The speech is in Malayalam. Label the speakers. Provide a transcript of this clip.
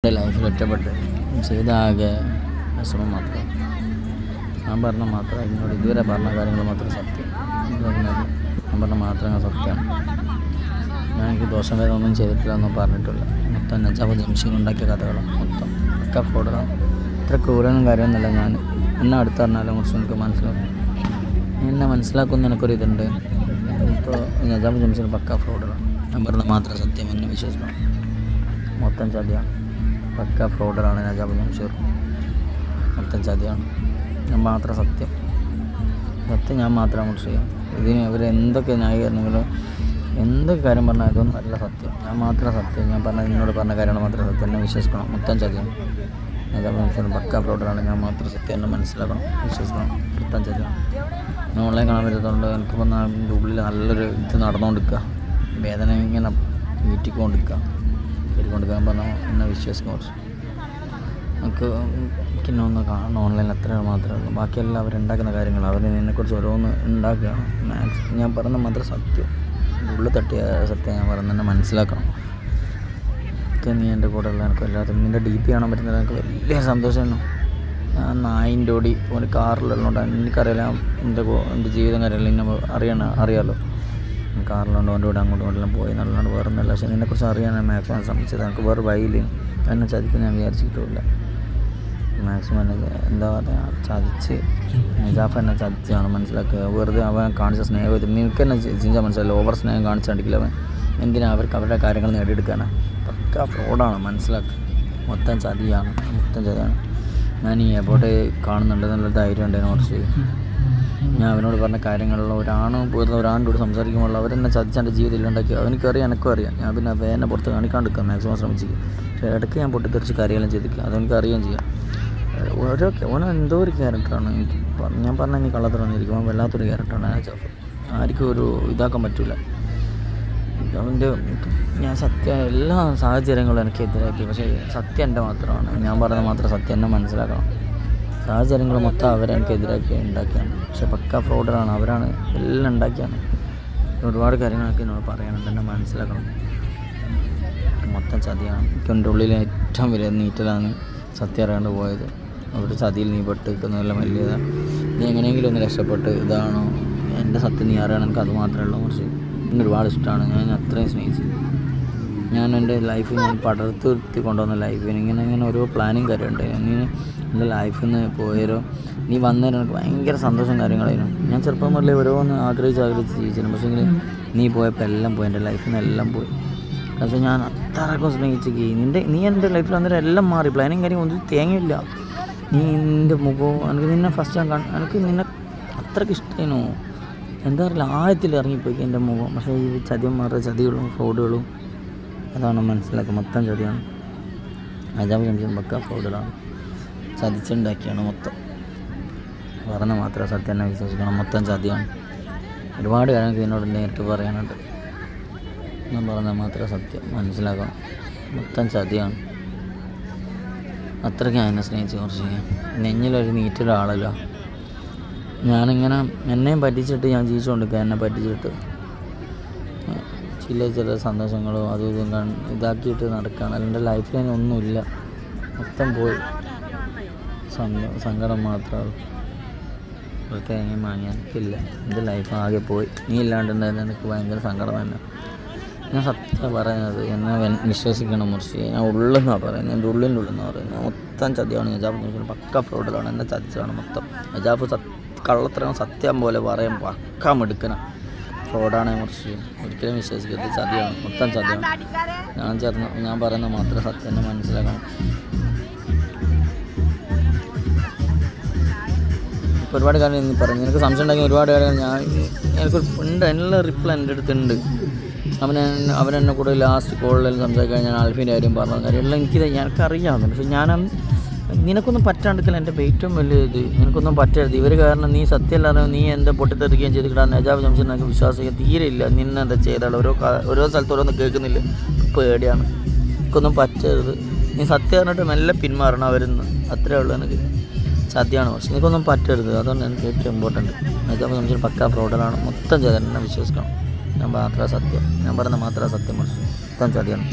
Speaker 1: എൻ്റെ ലൈഫിൽ ഒറ്റപ്പെട്ട് ചെയ്ത ആകെ വിഷമം മാത്രം. ഞാൻ പറഞ്ഞ മാത്രം എന്നോട് ഇതുവരെ പറഞ്ഞ കാര്യങ്ങൾ മാത്രം സത്യം. ഞാൻ പറഞ്ഞ മാത്രമേ സത്യമാണ്. ഞാൻ എനിക്ക് ദോഷം വേറെ ഒന്നും ചെയ്തിട്ടില്ല എന്നും പറഞ്ഞിട്ടില്ല. മൊത്തം നജാബ് ജംഷീൻ ഉണ്ടാക്കിയ കഥകളും മൊത്തം ഒക്കെ ഫ്രോഡാണ്. ഇത്ര ക്രൂരനും കാര്യമൊന്നുമില്ല. ഞാൻ എന്നെ അടുത്ത് പറഞ്ഞാലും കുറച്ച് എനിക്ക് മനസ്സിലാക്കും. എന്നെ മനസ്സിലാക്കുന്ന എനിക്കൊരു ഇതുണ്ട്. ഇപ്പോൾ നജാബ് ജംഷീൻ പക്ക ഫ്രോഡാണ്. ഞാൻ പറഞ്ഞ മാത്രം സത്യം എന്നെ വിശ്വസിക്കണം. മൊത്തം ചതിയാണ്. പക്ക ഫ്രോഡറാണ് നജാബ് ജംഷീർ. മൊത്തം ചതിയാണ്. ഞാൻ മാത്രം സത്യം ഞാൻ മാത്രം അങ്ങോട്ട് ചെയ്യാം. ഇതിന് ഇവർ എന്തൊക്കെ ന്യായീകരണങ്ങളോ എന്തൊക്കെ കാര്യം പറഞ്ഞാൽ ഇതൊന്നും അല്ല സത്യം. ഞാൻ മാത്രം സത്യം. ഞാൻ എന്നോട് പറഞ്ഞ കാര്യങ്ങൾ മാത്രം സത്യം. എന്നെ വിശ്വസിക്കണം. മൊത്തം ചതിയാണ്. നജാബ് ജംഷീർ പക്ക ഫ്രോഡറാണ്. ഞാൻ മാത്രം സത്യം എന്നെ മനസ്സിലാക്കണം, വിശ്വസിക്കണം. മൊത്തം ചതിയാണ്. ഞാൻ ഓൺലൈൻ കാണാൻ പറ്റുന്നതുകൊണ്ട് എനിക്ക് വന്ന എൻ്റെ ഉള്ളിൽ നല്ലൊരു ഇത് നടന്നുകൊണ്ടിരിക്കുക. വേദന ഇങ്ങനെ വീട്ടിക്കൊണ്ടിരിക്കുക. പറഞ്ഞാൽ എന്നെ വിശ്വസിക്കും. കുറച്ച് നമുക്ക് പിന്നെ ഒന്ന് കാണണം ഓൺലൈനിൽ അത്ര മാത്രമേ ഉള്ളൂ. ബാക്കിയെല്ലാം അവരുണ്ടാക്കുന്ന കാര്യങ്ങൾ അവർ നിന്നെക്കുറിച്ച് ഓരോന്ന് ഉണ്ടാക്കുകയാണ്. ഞാൻ പറഞ്ഞ മാത്രം സത്യം. ഉള്ളിൽ തട്ടിയ സത്യം ഞാൻ പറഞ്ഞ് തന്നെ മനസ്സിലാക്കണം. ഒക്കെ നീ എൻ്റെ കൂടെ ഉള്ള എനിക്ക് വല്ലാത്ത നിൻ്റെ ഡി പി കാണാൻ പറ്റുന്നത് എനിക്ക് വലിയ സന്തോഷമാണ്. ഞാൻ നായിൻ്റെ ഓടി ഒരു കാറിലുള്ളതുകൊണ്ട് എനിക്കറിയില്ല എൻ്റെ ജീവിതം കാര്യമില്ല. എന്നെ അറിയാമല്ലോ. കാറിലുണ്ട് അവൻ്റെ കൂടെ അങ്ങോട്ടും ഇങ്ങോട്ടെല്ലാം പോയി നല്ലോണം വേറെ ഒന്നല്ല. പക്ഷേ നിന്നെക്കുറിച്ച് അറിയാൻ ഞാൻ മാക്സിമം ശ്രമിച്ചത്. എനിക്ക് വേറെ വഴിയിൽ എന്നെ ചതിക്കാൻ ഞാൻ വിചാരിച്ചിട്ടുമില്ല. മാക്സിമം എന്നെ എന്താ പറയുക ചതിച്ച് നിജാഫ് എന്നെ ചതിച്ചാണ് മനസ്സിലാക്കുക. വെറുതെ അവൻ കാണിച്ച സ്നേഹം നിനക്ക് എന്നെ ചിന്താൻ മനസ്സിലായില്ല. ഓവർ സ്നേഹം കാണിച്ചിട്ടുണ്ടെങ്കിൽ അവൻ എന്തിനാ അവർക്ക് അവരുടെ കാര്യങ്ങൾ നേടിയെടുക്കാനാണ്. പക്ക ഫ്രോഡാണ് മനസ്സിലാക്കുക. മൊത്തം ചതിയാണ്. ഞാൻ ഈ എയർപോർട്ട് കാണുന്നുണ്ട് എന്നുള്ള ധൈര്യം ഉണ്ട് കുറച്ച്. ഞാൻ അവനോട് പറഞ്ഞ കാര്യങ്ങളിലുള്ള ഒരാളോട് സംസാരിക്കുമ്പോൾ അവരെന്നെ ചതിച്ച് എൻ്റെ ജീവിതം ഇല്ലാണ്ടാക്കി. എനിക്കറിയാം, എനിക്കും അറിയാം. ഞാൻ പിന്നെ വേദന പുറത്ത് കാണിക്കാണ്ടിരിക്കാം മാക്സിമം ശ്രമിച്ചിരിക്കും. പക്ഷേ ഇടയ്ക്ക് ഞാൻ പൊട്ടിത്തെറിച്ച് കാര്യമെല്ലാം ചെയ്തിരിക്കുക. അതെനിക്ക് അറിയുകയും ചെയ്യാം. ഓരോ എന്തോ ഒരു ക്യാരക്ടറാണ്. എനിക്ക് ഞാൻ പറഞ്ഞാൽ നീ കള്ളത്തറന്നിരിക്കും. അവൻ വല്ലാത്തൊരു ക്യാരക്ടറാണ് നജാഫ്. ആർക്കും ഒരു ഇതാക്കാൻ പറ്റില്ല. അവൻ്റെ ഞാൻ സത്യം എല്ലാ സാഹചര്യങ്ങളും എനിക്ക് എതിരാക്കി. പക്ഷേ സത്യം എൻ്റെ മാത്രമാണ്. ഞാൻ പറഞ്ഞത് മാത്രം സത്യം എന്നെ മനസ്സിലാക്കണം. സാഹചര്യങ്ങൾ മൊത്തം അവരെനിക്ക് എതിരാക്കി ഉണ്ടാക്കിയാണ്. പക്ഷെ പക്ക ഫ്രോഡറാണ്. അവരാണ് എല്ലാം ഉണ്ടാക്കിയാണ്. ഒരുപാട് കാര്യങ്ങളൊക്കെ എന്നോട് പറയാനുണ്ട്. എന്നെ മനസ്സിലാക്കണം. മൊത്തം ചതിയാണ്. എനിക്ക് എൻ്റെ ഉള്ളിൽ ഏറ്റവും വലിയ നീറ്റലാണ് സത്യം അറിയാണ്ട് പോയത്. അവരുടെ ചതിയിൽ നീ പെട്ട് കിട്ടുന്നതെല്ലാം വലിയതാണ്. നീ എങ്ങനെയെങ്കിലും ഒന്ന് രക്ഷപ്പെട്ട് ഇതാണോ എൻ്റെ സത്യം നീ അറിയണം. എനിക്ക് അത് മാത്രമേ ഉള്ളൂ. കുറച്ച് എന്നെ ഒരുപാട് ഇഷ്ടമാണ്. ഞാൻ അത്രയും സ്നേഹിച്ചു. ഞാൻ എൻ്റെ ലൈഫ് ഞാൻ പടർത്തി കൊണ്ടുവന്ന ലൈഫിന് ഇങ്ങനെ ഓരോ പ്ലാനിങ് കാര്യമുണ്ട്. നീ എൻ്റെ ലൈഫിൽ നിന്ന് പോയാലോ നീ വന്നേരം എനിക്ക് ഭയങ്കര സന്തോഷം കാര്യങ്ങളായിരുന്നു. ഞാൻ ചെറുപ്പം മുതലേ ഓരോന്ന് ആഗ്രഹിച്ച് ജീവിച്ചിരുന്നു. പക്ഷേ നീ പോയപ്പോൾ എല്ലാം പോയി. എൻ്റെ ലൈഫിൽ നിന്ന് എല്ലാം പോയി. പക്ഷേ ഞാൻ അത്രക്കും സ്നേഹിച്ചേക്ക് നീ എൻ്റെ ലൈഫിൽ വന്നിട്ട് എല്ലാം മാറി. പ്ലാനിങ് കാര്യം ഒന്നും തേങ്ങയില്ല. നീ നിൻ്റെ മുഖവും എനിക്ക് നിന്നെ ഫസ്റ്റ് എനിക്ക് നിന്നെ അത്രയ്ക്ക് ഇഷ്ടമായിരുന്നു. എന്താ അറിയില്ല ആഴത്തിൽ ഇറങ്ങിപ്പോയി എൻ്റെ മുഖം. പക്ഷേ ഈ ചതികളും ഫ്രോഡുകളും അതാണ് മനസ്സിലാക്കുക. മൊത്തം ചതിയാണ്. നജാബ് ജംഷീർ പക്ക ഫ്രോഡുകളാണ്. ചതിച്ചുണ്ടാക്കിയാണ് മൊത്തം. പറഞ്ഞ മാത്രമേ സത്യം തന്നെ വിശ്വസിക്കണം. മൊത്തം ചതിയാണ്. ഒരുപാട് കാര്യങ്ങൾക്ക് എന്നോട് നേരിട്ട് പറയാനുണ്ട്. ഞാൻ പറഞ്ഞാൽ മാത്രമേ സത്യം മനസ്സിലാക്കണം. മൊത്തം ചതിയാണ്. അത്രയ്ക്ക് ഞാൻ എന്നെ സ്നേഹിച്ച് കുറച്ച് നെഞ്ഞിലൊരു നീറ്റൊരാളല്ല. ഞാനിങ്ങനെ എന്നെയും പറ്റിച്ചിട്ട് ഞാൻ ജീവിച്ചുകൊണ്ടിരിക്കുക. എന്നെ പറ്റിച്ചിട്ട് ചില സന്തോഷങ്ങളും അതും ഇതും ഇതാക്കിയിട്ട് നടക്കുകയാണ്. എൻ്റെ ലൈഫിൽ തന്നെ ഒന്നുമില്ല. മൊത്തം പോയി. സങ്കടം മാത്രമാണ്. തേങ്ങ വാങ്ങി എനിക്കില്ല. എൻ്റെ ലൈഫ് ആകെ പോയി. നീ ഇല്ലാണ്ടുണ്ടായിരുന്നു എനിക്ക് ഭയങ്കര സങ്കടം തന്നെ. ഞാൻ സത്യം പറയുന്നത് എന്നെ വിശ്വസിക്കണം. മുറിച്ച് ഞാൻ ഉള്ളെന്നാണ് പറയുന്നത്. എൻ്റെ ഉള്ളിൻ്റെ ഉള്ളെന്നാണ് പറയുന്നത്. മൊത്തം ചതിയാണ്. നജാബ് പക്ക ഫ്രോഡിലാണ്. എന്നെ ചതിച്ചാണ് മൊത്തം. നജാബ് കള്ളത്തരം സത്യം പോലെ പറയാൻ പക്ക മെടുക്കണം. ഫ്രോഡാണ്. മുറിച്ച് ഒരിക്കലും വിശ്വസിക്കരുത്. ചതിയാണ്. മൊത്തം ചതിയാണ്. ഞാൻ പറയുന്ന മാത്രം സത്യം എന്നെ മനസ്സിലാക്കണം. ഇപ്പോൾ ഒരുപാട് കാര്യം നീ പറഞ്ഞു. നിനക്ക് സംശയം ഉണ്ടാക്കി ഒരുപാട് കാര്യങ്ങൾ എനിക്കൊരു ഉണ്ട്. എല്ലാ റിപ്ലൈ എൻ്റെ അടുത്തുണ്ട്. അവനെന്നെ കൂടെ ലാസ്റ്റ് കോളിൽ സംസാരിക്കാൻ ഞാൻ ആൽഫീൻ്റെ കാര്യം പറഞ്ഞ കാര്യമെല്ലാം എനിക്കറിയാവുന്നു. പക്ഷേ നിനക്കൊന്നും പറ്റാണ്ടിരിക്കില്ല. എൻ്റെ ഏറ്റവും വലിയ ഇത് നിനക്കൊന്നും പറ്റരുത്. ഇവർ കാരണം നീ സത്യമല്ലാതെ നീ എന്താ പൊട്ടിത്തെറിക്കുകയും ചെയ്തിട്ട് നജാബ് ജംഷീർ എനിക്ക് വിശ്വാസിക്കാൻ തീരെയില്ല. നിന്നെന്താ ചെയ്താൽ ഓരോ സ്ഥലത്ത് ഓരോന്നും കേൾക്കുന്നില്ല. പേടിയാണ്. എനിക്കൊന്നും പറ്റരുത്. നീ സത്യം പറഞ്ഞിട്ട് മെല്ലെ പിന്മാറണം അവരിന്ന്. അത്രേ ഉള്ളൂ. എനിക്ക് സത്യമാണ്. പക്ഷെ എനിക്കൊന്നും പറ്റരുത്. അതുകൊണ്ട് എനിക്ക് ഏറ്റവും ഇമ്പോർട്ടൻറ്റ്. നജാബ് ജംഷീർ പക്ക ഫ്രോഡറാണ്. മൊത്തം ചെയ്താൽ എന്നെ വിശ്വസിക്കണം. ഞാൻ പറഞ്ഞ മാത്രമേ സത്യം. മൊത്തം ചതിയാണ്.